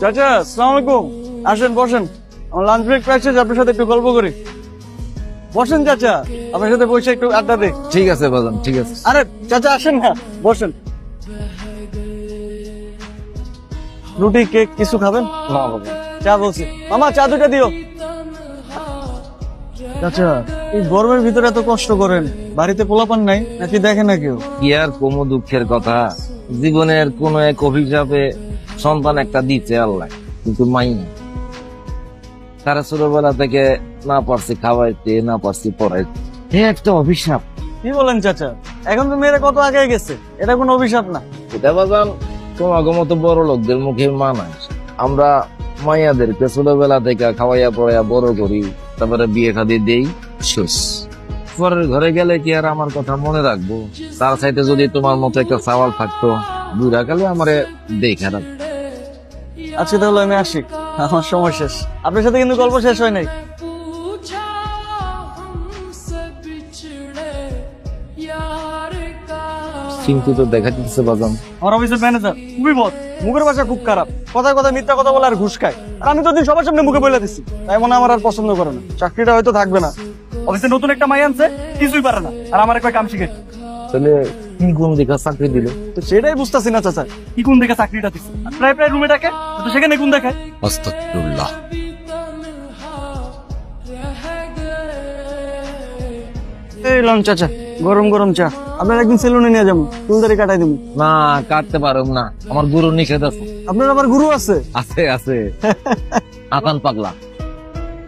চাচা, আসসালামু আলাইকুম। আসেন বসেন, আমার লাঞ্চ ব্রেক পাইছে, আপনার সাথে একটু গল্প করি। বসেন চাচা, আপনার সাথে বসে একটু আড্ডা দিই। ঠিক আছে বাজান, ঠিক আছে। আরে চাচা আসেন না, বসেন। রুটি কেক কিছু খাবেন? না বাবা, চা বলছি। মামা চা দুটা দিও। চাচা, এই গরমের ভিতরে এত কষ্ট করেন, বাড়িতে পোলাপান নাই নাকি দেখে না কেউ? কি আর কম দুঃখের কথা, জীবনের কোন এক অভিশাপে সন্তান একটা দিচ্ছে আল্লাহ, কিন্তু মাই না। তারা ছোটবেলা থেকে না পারছি খাওয়াইতে, না পারছি পড়াইতে, একটা অভিশাপ। কি বলেন চাচা, এখন তো মেয়েরা কত আগে গেছে, এটা কোনো অভিশাপ না। এটা বাজান তোমাকে মতো বড় লোকদের মুখে মানায়। আমরা মাইয়াদেরকে ছোটবেলা থেকে খাওয়াইয়া পড়াইয়া বড় করি, তারপরে বিয়ে শাদী দেই, শেষ। পরের ঘরে গেলে কি আর আমার কথা মনে রাখবো? তার সাইডে যদি তোমার মতো একটা সওয়াল থাকতো, বুড়া কালে আমারে দেখে রাখ। আজকে তাহলে আমি আসি, আমার সময় শেষ। আপনার সাথে কিন্তু গল্প শেষ হয় নাই। কিন্তু তো দেখা দিচ্ছে বাজান, আমার অফিসের ম্যানেজার খুবই বদ, মুখের ভাষা খুব খারাপ, কথায় কথায় মিথ্যা কথা বলে আর ঘুষ খায়। আর আমি তো দিন সবার সামনে মুখে বলে দিচ্ছি, তাই মনে হয় আমার আর পছন্দ করে না, চাকরিটা হয়তো থাকবে না। অফিসে নতুন একটা মাই আনছে, কিছুই পারে না, আর আমার একটা কাম শিখে। তাহলে কি গুণ দেখা চাকরি দিল? তো সেটাই বুঝতেছি না চাচা, কি কোন দেখে চাকরিটা দিচ্ছে। আর প্রায় প্রায় রুমে ডাকে, তো সেখানে কোন দেখায়। আস্তাগফিরুল্লাহ। এই লন চাচা, গরম গরম চা। আপনার একদিন সেলুনে নিয়ে যাবো, চুলদারি কাটাই দেবো। না, কাটতে পারো না, আমার গুরু নিষেধ আছে। আপনার আবার গুরু আছে? আছে আছে, আতান পাগলা।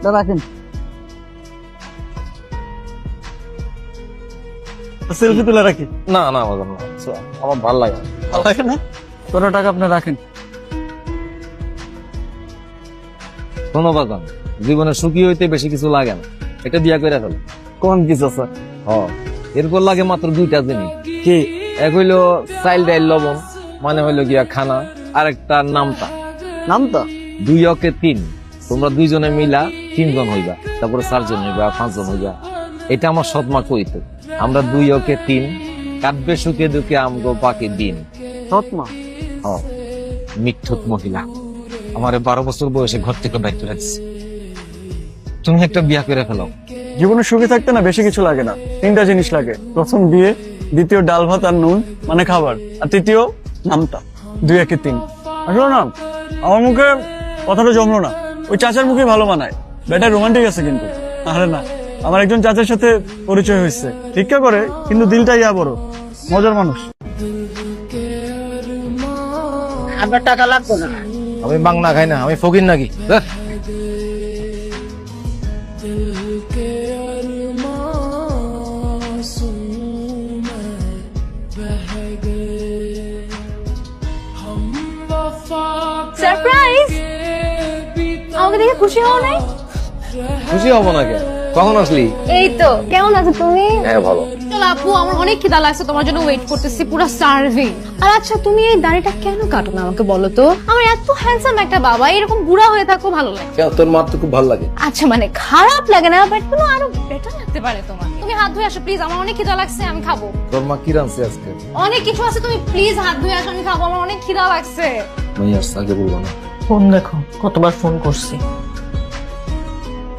তা রাখেন, সেলফি তুলে রাখি। না না বাজান না, আমার ভাল লাগে না। ভালো লাগে না? কত টাকা আপনি রাখেন? শোনো বাজান, জীবনে সুখী হইতে বেশি কিছু লাগে না, এটা বিয়া করে ফেলো। কোন কিছু স্যার? এরপর লাগে মাত্র দুইটা জিনিস। কি? এক হইলো চাইল ডাইল লবণ, মানে হইলো গিয়া খানা, আর একটা নামতা। নামটা? 2 অকে 3, তোমরা দুইজনে মিলা 3 জন হইবা, তারপরে 4 জন হইবা, 5 জন হইবা। এটা আমার সৎমা কইতো। আমরা 2 অকে 3, কাটবে সুখে দুঃখে আমগো পাকে দিন। সৎমা? মিথ্যুক মহিলা আমারে 12 বছর বয়সে ঘর থেকে বাইর করে দিচ্ছে। তুমি একটা বিয়া করে ফেলো। জীবনে সুখী থাকতে না বেশি কিছু লাগে না, 3টা জিনিস লাগে। প্রথম বিয়ে, দ্বিতীয় ডাল ভাত আর নুন মানে খাবার, আর তৃতীয় নামটা। 2 একে 3। আসলে না, আমার মুখে কথাটা জমলো না, ওই চাচার মুখে ভালো মানায়। বেটা রোমান্টিক আছে কিন্তু। আরে না, আমার একজন চাচার সাথে পরিচয় হয়েছে, ভিক্ষা করে কিন্তু দিলটা ইয়া বড়, মজার মানুষ। আপনার টাকা লাগবে না। আমি বাংলা খাই না, আমি ফকির নাকি? সারপ্রাইজ! আমাকে দেখে খুশি হও নাই? খুশি হব না কেন? কখন আসলি? এই তো। কেমন আছো তুমি? হ্যাঁ ভালো। চলো আপু, আমার অনেক খিদা লাগছে, তোমার জন্য ওয়েট করতেছি, পুরো সার্ভিং। আর আচ্ছা, তুমি এই দাড়িটা কেন কাটো না আমাকে বলো তো? আমার এত হ্যান্ডসাম একটা বাবা, এরকম বুড়া হয়ে থাকো ভালো লাগে। তোর মার তো খুব ভালো লাগে। আচ্ছা মানে খারাপ লাগে না, বাট কোনো আরো বেটার লাগতে পারে তোমার। তুমি হাত ধুয়ে আসো প্লিজ, আমার অনেক খিদা লাগছে, আমি খাবো। তোর মা কি রাঁধছে আজকে? অনেক কিছু আছে, তুমি প্লিজ হাত ধুয়ে আসো, আমি খাবো, আমার অনেক খিদা লাগছে। আমি আর আগে বলবো না। ফোন দেখো, কতবার ফোন করছি।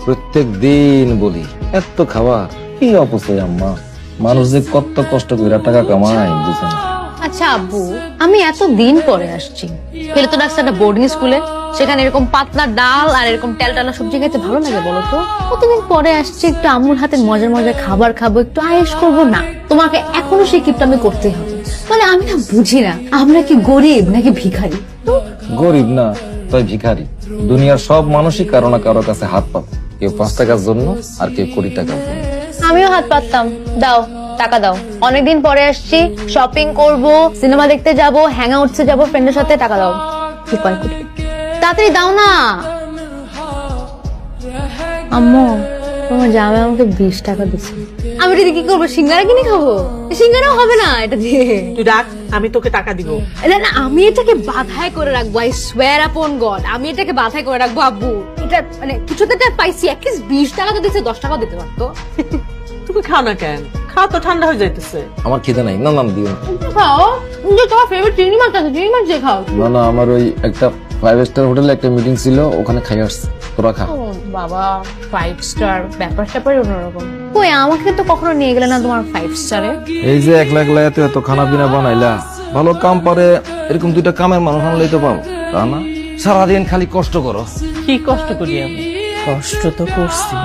প্রত্যেক দিন বলি এত খাবার কি অপচয় আম্মা, মানুষ যে কত কষ্ট করে টাকা কামায় বুঝে না। আচ্ছা আব্বু, আমি এত দিন পরে আসছি, ফেলে তো রাখছে একটা বোর্ডিং স্কুলে, সেখানে এরকম পাতলা ডাল আর এরকম টালা সবজি খেতে ভালো লাগে বলো তো? কতদিন পরে আসছি, একটু আম্মুর হাতের মজার মজার খাবার খাবো, একটু আয়েশ করবো না? তোমাকে এখনো সেই কিপটা আমি করতেই হবে। মানে আমি না বুঝি না, আমরা কি গরিব নাকি ভিখারি? গরিব না, তাই ভিখারি। দুনিয়ার সব মানুষই কারো না কারো কাছে হাত পাবে, কেউ 5 টাকার জন্য আর কেউ 20 টাকার জন্য। আমিও হাত পাততাম। দাও টাকা দাও, অনেকদিন পরে আসছি, শপিং করব, সিনেমা দেখতে যাব, হ্যাং আউটসে যাবো ফ্রেন্ডের সাথে, টাকা দাও। কি কয় কোটি, তাড়াতাড়ি দাও না। আম্মু, তোমার জামাই আমাকে 20 টাকা দিচ্ছে, আমি এটা দিয়ে কি করবো? সিঙ্গারা কিনে খাবো? সিঙ্গারাও হবে না এটা দিয়ে। তুই ডাক, আমি তোকে টাকা দিব। না না, আমি এটাকে বাধাই করে রাখবো, আই সোয়ার আপন গড, আমি এটাকে বাধাই করে রাখবো আব্বু। এটা মানে কিছুতে পাইছি, অ্যাটলিস্ট 20 টাকা তো দিচ্ছে, 10 টাকাও দিতে পারতো। তুমি খাও না কেন? খাও তো, ঠান্ডা হয়ে যাইতেছে। আমার খিদে নাই। না না দিও না। খাও, যে তোমার ফেভারিট চিংড়ি মাছ আছে মিল মাছ দিয়ে খাও? না না, আমার ওই একটা 5 স্টার হোটেলে একটা মিটিং ছিল, ওখানে খাই আসছি। তোরা খা। ও বাবা, 5 স্টার ব্যাপার স্যাপারই অন্যরকম। কই আমাকে তো কখনো নিয়ে গেলে না তোমার 5 স্টারে। এই যে একলা একলা এত খানা পিনা বানাইলা, ভালো কাম পারে এরকম 2টা কামের মানুষ আনলেই তো পাবো, তা না? সারাদিন খালি কষ্ট করো। কি কষ্ট করি আমি? কষ্ট তো করছি,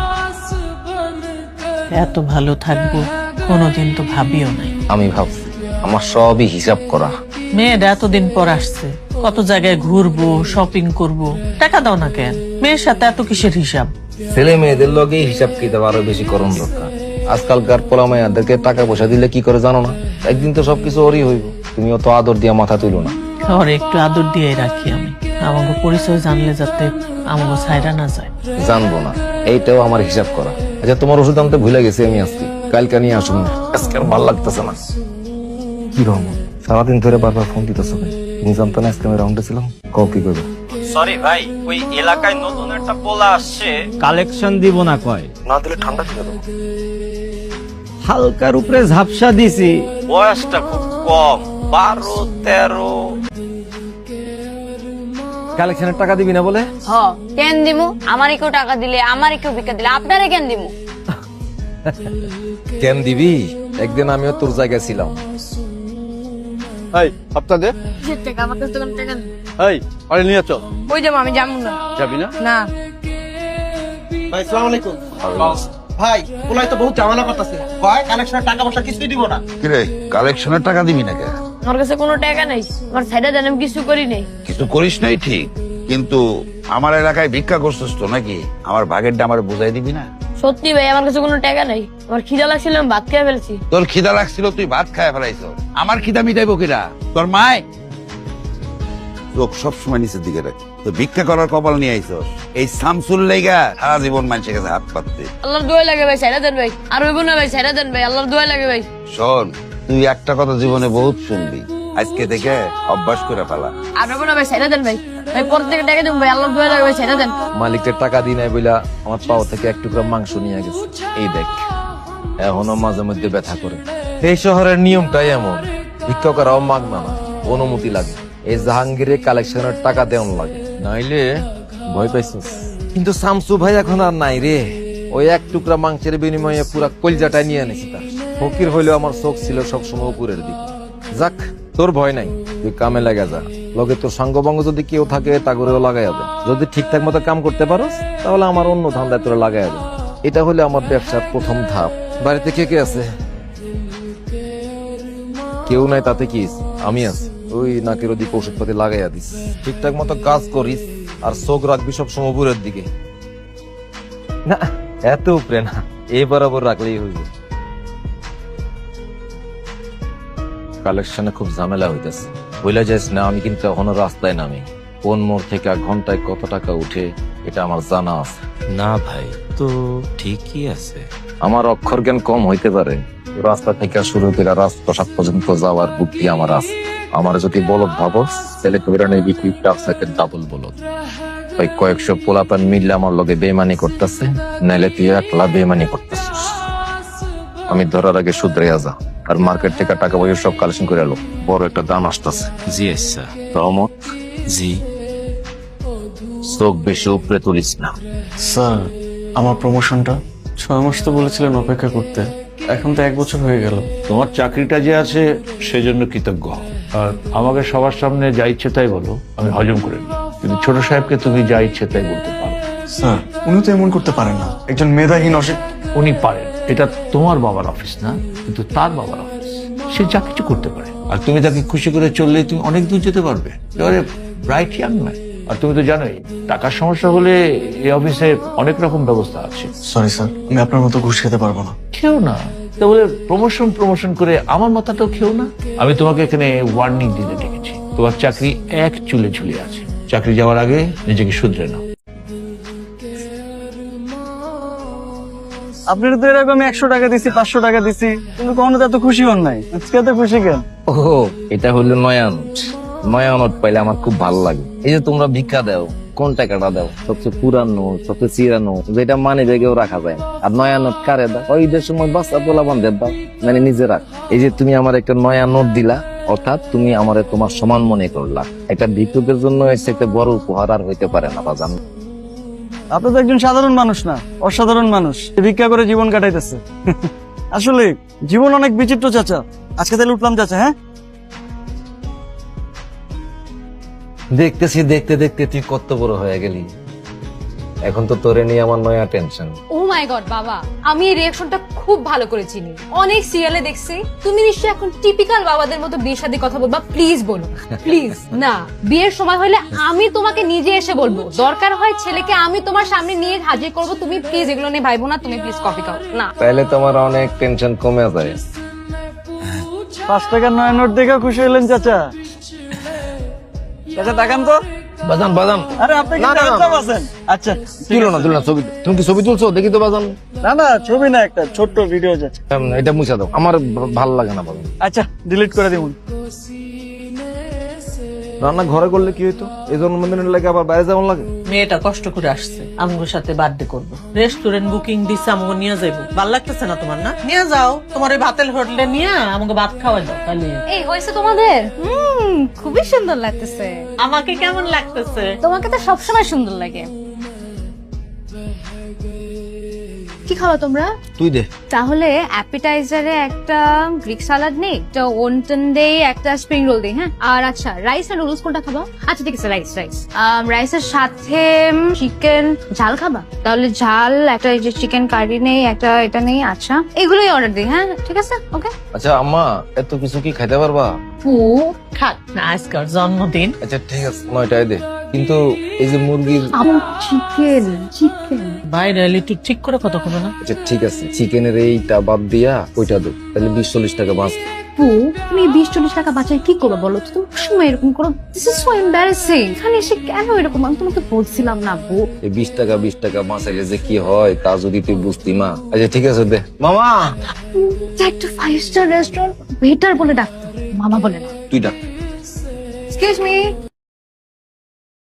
এত ভালো থাকবো কোনোদিন তো ভাবিও নাই। আমি ভাবছি আমার সবই হিসাব করা। মেয়েরা এতদিন পর আসছে, কত জায়গায় ঘুরবো, শপিং করব, টাকা দাও না কেন? মেয়ের সাথে এত কিসের হিসাব? ছেলে মেয়েদের লগে হিসাব কিতাব আরো বেশি করণ দরকার। আজকালকার পোলা মাইয়াদেরকে টাকা পয়সা দিলে কি করে জানো না? একদিন তো সবকিছু ওরই হইব। তুমি অত আদর দিয়া মাথা তুলো না। ওর একটু আদর দিয়ে রাখি আমি, আমাকে পরিচয় জানলে যাতে আমাকে ছাইরা না যায়। জানবো না, এইটাও আমার হিসাব করা। আচ্ছা, তোমার ওষুধ আনতে ভুলে গেছি আমি আজকে, কালকে নিয়ে আসুন। আজকে আর ভালো লাগতেছে না। কি রহমান, সারাদিন ধরে বারবার ফোন দিতেছো কেন? তুমি জানতো না আজকে আমি রাউন্ডে ছিলাম? কও কি করবো? সরি ভাই, ওই এলাকায় নতুন একটা পোলা আসছে, কালেকশন দিব না কয়। না দিলে ঠান্ডা ছিল তো। হালকার উপরে ঝাপসা দিছি, বয়সটা খুব কম, 12-13। কালেকশনের টাকা দিবি না বলে? হ, কেন দিমু? আমারই কেউ টাকা দিলে, আমারই কেউ ভিক্ষা দিলে, আপনারে কেন দিমু? কেন দিবি? একদিন আমিও তোর জায়গায় ছিলাম। এই আপনাদের টাকা আমার কাছে কোনো টাকা নেই। এই আরে নিয়ে চল। ওই যাবো, আমি যাবো না। যাবি না? না। ভাই সালাম আলাইকুম। ভাই ওলাই তো বহুত ঝামেলা করতেছে, কয় কালেকশনের টাকা পয়সা কিছুই দিব না। কিরে কালেকশনের টাকা দিবি না কে? আমার কাছে কোনো টাকা নেই, আমার সাইডে দেন, আমি কিছু করি নাই। কিছু করিস নাই ঠিক, কিন্তু আমার এলাকায় ভিক্ষা করছিস তো নাকি? আমার ভাগেরটা আমার বুঝাই দিবি না? সত্যি ভাই, আমার কাছে কোনো টাকা নেই। আমার খিদা লাগছিল, আমি ভাত খেয়ে ফেলছি। তোর খিদা লাগছিল, তুই ভাত খায় ফেলাইছ। আমার খিদা মিটাইবো কিরা? তোর মায়? লোক সবসময় নিচের দিকে রাখ। তো ভিক্ষা করার কপাল নিয়ে আইছ এই শামসুল লাইগা সারা জীবন মানুষের কাছে হাত পাততে। আল্লাহর দোয়া লাগে ভাই, সাইডে দেন ভাই। আর হইব না ভাই, সাইডে দেন ভাই, আল্লাহর দোয়া লাগে ভাই। শোন, তুই একটা কথা জীবনে বহুত শুনবি, আজকে থেকে অভ্যাস করে ফেলা। আর হইব না ভাই, সাইডে দেন ভাই। ভাই পর থেকে টাকা দেন ভাই, আল্লাহর দোয়া লাগে ভাই, সাইডে দেন। মালিকের টাকা দিই নাই বইলা আমার পাও থেকে 1 টুকরা মাংস নিয়ে গেছে। এই দেখ, এখনো মাঝে মধ্যে ব্যথা করে। এই শহরের নিয়মটাই এমন, ভিক্ষা করাও মাগনা না, অনুমতি লাগে। এই জাহাঙ্গীরের কালেকশনের টাকা দেওয়ান লাগে, নাইলে ভয় পাইছিস। কিন্তু শামসু ভাই এখন আর নাই রে। ওই 1 টুকরা মাংসের বিনিময়ে পুরা কলজাটা নিয়ে এনেছি তার। ফকির হইলেও আমার চোখ ছিল সবসময় উপরের দিকে। যাক, তোর ভয় নাই, তুই কামে লাগা যা। লগে তোর সঙ্গবঙ্গ যদি কেউ থাকে তা করেও লাগাইয়া দে। যদি ঠিকঠাক মতো কাম করতে পারোস তাহলে আমার অন্য ধান্দায় তোরা লাগাইয়া দে। এটা হলে আমার ব্যবসার প্রথম ধাপ। বাড়িতে কে কে আছে? কেউ নাই, তাতে কি হইছে? আমি আছি। ওই নাকের ওদিকে ওষুধপাতি লাগাইয়া দিস। ঠিকঠাক মতো কাজ করিস আর চোখ রাখবি সব সময় উপরের দিকে। না, এত উপরে না, এই বরাবর রাখলেই হইব। কালেকশনে খুব ঝামেলা হইতেছে, বইলা যাইস না। আমি কিন্তু এখনো রাস্তায় নামি। কোন মোড় থেকে ঘন্টায় কত টাকা উঠে এটা আমার জানা আছে। না ভাই, তো ঠিকই আছে। আমার অক্ষর জ্ঞান কম হইতে পারে, রাস্তা থেকে শুরু করে রাজপ্রসাদ পর্যন্ত যাওয়ার বুদ্ধি আমার আছে। আমার যদি বলদ ভাবস তাহলে কবিরা নেবি তুই ডাবল বলদ। ওই কয়েকশো পোলাপান মিললে আমার লগে বেমানি করতেছে, নাইলে তুই একলা বেমানি করতেছিস। আমি ধরার আগে শুধরে যা, আর মার্কেট থেকে টাকা পয়সা সব কালেকশন করে এলো। বড় একটা দাম আসতেছে। জি আচ্ছা। রহমত, জি চোখ বেশি উপরে তুলিস না। স্যার, আমার প্রমোশনটা 6 মাস তো বলেছিলেন অপেক্ষা করতে, এখন তো 1 বছর হয়ে গেল। তোমার চাকরিটা যে আছে সেজন্য কৃতজ্ঞ হও। আর আমাকে সবার সামনে যা ইচ্ছে তাই বলো, আমি হজম করে নিই। কিন্তু ছোট সাহেবকে তুমি যা ইচ্ছে তাই বলতে পারো। স্যার, উনি তো এমন করতে পারেন না, একজন মেধাহীন উনি পারেন, এটা তোমার বাবার অফিস না, কিন্তু তার বাবার অফিস। সে যা কিছু করতে পারে, আর তুমি তাকে খুশি করে চললেই তুমি অনেক দূর যেতে পারবে। এবারে ব্রাইট ইয়াং ম্যান, আর তুমি তো জানোই টাকার সমস্যা হলে এই অফিসে অনেক রকম ব্যবস্থা আছে। সরি স্যার, আমি আপনার মতো ঘুষ খেতে পারবো না। খেও না, তা বলে প্রমোশন করে আমার মাথাটাও খেও না। আমি তোমাকে এখানে ওয়ার্নিং দিতে ডেকেছি। তোমার চাকরি এক চুলে ঝুলে আছে, চাকরি যাওয়ার আগে নিজেকে শুধরে নাও। আপনার তো এরকম 100 টাকা দিছি, 500 টাকা দিছি, কিন্তু কখনো তো এত খুশি হন নাই। আজকে এত খুশি কেন? ও, এটা হলো নয়া নোট। নয়া নোট পাইলে আমার খুব ভালো লাগে। এই যে তোমরা ভিক্ষা দাও, কোন টাকাটা দাও? সবচেয়ে পুরানো, সবচেয়ে চিরানো, যেটা মানে বেগেও রাখা যায় না। আর নয়া নোট কারে দাও? ওই ঈদের সময় বাচ্চা পোলা বান্ধব দাও, মানে নিজে রাখ। এই যে তুমি আমার একটা নয়া নোট দিলা, অর্থাৎ তুমি আমারে তোমার সমান মনে করলা। একটা ভিক্ষুকের জন্য এসে একটা বড় উপহার আর হইতে পারে না বাজান। আপনি তো একজন সাধারণ মানুষ না, অসাধারণ মানুষ, ভিক্ষা করে জীবন কাটাইতেছে। আসলে জীবন অনেক বিচিত্র চাচা। আজকে তাহলে উঠলাম চাচা, হ্যাঁ? দেখতেছি দেখতে দেখতে তুই কত বড় হয়ে গেলি। এখন তো তোরে নিয়ে আমার নয়া টেনশন। ও মাই গড বাবা, আমি এই রিঅ্যাকশনটা খুব ভালো করে চিনি, অনেক সিরিয়ালে দেখছি। তুমি নিশ্চয়ই এখন টিপিক্যাল বাবাদের মতো বিয়ের সাথে কথা বলবা। প্লিজ বলো, প্লিজ। না, বিয়ের সময় হলে আমি তোমাকে নিজে এসে বলবো, দরকার হয় ছেলেকে আমি তোমার সামনে নিয়ে হাজির করব। তুমি প্লিজ এগুলো নিয়ে ভাইবো না, তুমি প্লিজ কফি খাও না। তাহলে তোমার অনেক টেনশন কমে যায়। 5 টাকার নয়া নোট দেখে খুশি হইলেন চাচা? চাচা তাকান তো। বাজান বাজান, আরে আপনি কি না, না, না। চাচা আছেন? আচ্ছা তুলো না তুলো না ছবি। তুমি কি ছবি তুলছো? দেখি তো বাজান। না না, ছবি না, একটা ছোট্ট ভিডিও যাচ্ছে। এটা মুছা দাও, আমার ভালো লাগে না বাজান। আচ্ছা ডিলিট করে দিবুন। রান্না ঘরে করলে কি হইতো? এই জন্মদিনের লাগে আবার বাইরে যাওয়ার লাগে। মেয়েটা কষ্ট করে আসছে, আমগোর সাথে বার্থডে করবো, রেস্টুরেন্ট বুকিং দিছে, আমগো নিয়ে যাইবো। ভাল লাগতেছে না তোমার? না নিয়ে যাও, তোমার ওই ভাতের হোটেলে নিয়ে আমাকে ভাত খাওয়াই দাও। তাহলে এই হয়েছে তোমাদের? খুবই সুন্দর লাগতেছে। আমাকে কেমন লাগতেছে? তোমাকে তো সবসময় সুন্দর লাগে। কি খাও তোমরা? তুই দে। তাহলে অ্যাপিটাইজারে একটা গ্রিক সালাড নেই, একটা ওনটন দেই, একটা স্প্রিং রোল দেই, হ্যাঁ? আর আচ্ছা রাইস আর নুডলস কোনটা খাবা? আচ্ছা ঠিক আছে, রাইস। রাইসের সাথে চিকেন ঝাল খাবা? তাহলে ঝাল একটা, এই যে চিকেন কারি নেই, একটা এটা নেই। আচ্ছা এগুলোই অর্ডার দিই, হ্যাঁ ঠিক আছে, ওকে। আচ্ছা আম্মা, এত কিছু কি খাইতে পারবা? খাক না, আজকার জন্মদিন। আচ্ছা ঠিক আছে, 9টায় দে। কিন্তু এই যে মুরগির, চিকেন চিকেন বাইরে এলে একটু ঠিক করে কথা বলো না। আচ্ছা ঠিক আছে, চিকেনের এইটা বাদ দিয়া ওইটা দে, তাহলে 20-40 টাকা বাঁচ। আপু তুমি 20-40 টাকা বাঁচাই কি করবো বলো তো? তুমি সময় এরকম করো, দিস ইজ সো এম্বারাসিং। এখানে এসে কেন এরকম? আমি তোমাকে বলছিলাম না আপু। এই 20 টাকা বাঁচাইলে যে কি হয় তা যদি তুই বুঝতি মা। আচ্ছা ঠিক আছে দে মামা। একটা 5 স্টার রেস্টুরেন্ট ওয়েটার বলে ডাকতো, মামা বলে না। তুই ডাক। Excuse me.